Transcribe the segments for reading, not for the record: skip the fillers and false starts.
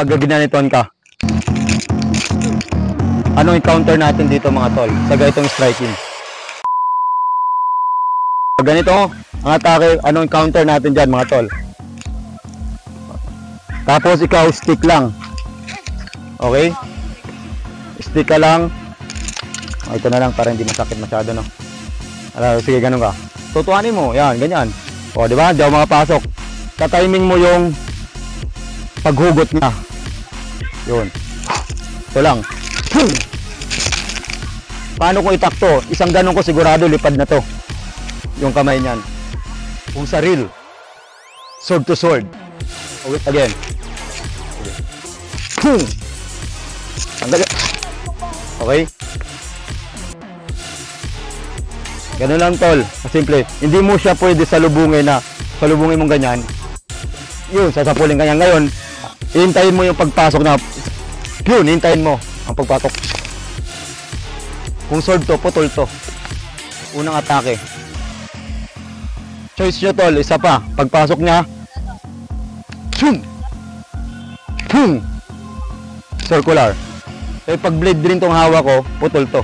pag ginanituan ka. Anong i-counter natin dito mga tol sa ganitong striking? Pag ganito ang atake, anong i-counter natin dyan mga tol? Tapos ikaw stick lang. Okay? Stick ka lang. Ito na lang para hindi masakit masyado, no? Sige, ganun ka. Tutuanin mo, yan, ganyan. O, di ba? Di ako makapasok. Tatiming mo yung paghugot niya. Yun. Ito lang. Paano ko itakto? Isang ganun ko sigurado lipad na to. Yung kamay niyan. Kung sa real. Sword to sword. Wait again. Okay? Ganun lang tol. Simple. Hindi mo siya pwede salubungin na salubungin mong ganyan. Yun, sasapulin ganyan. Ngayon, hintayin mo yung pagpasok na yun, hintayin mo ang pagpasok. Kung sword to, putol to. Unang atake. Choice nyo tol, isa pa. Pagpasok niya, circular. So, pag blade rin tong hawak ko, putol to.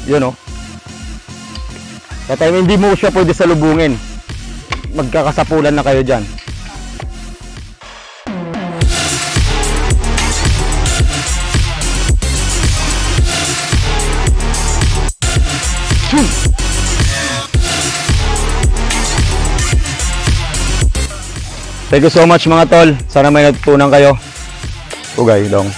Yun o. Kaya hindi mo siya pwede salubungin. Magkakasapulan na kayo dyan. Thank you so much mga tol. Sana may natutunan kayo. Ugay long.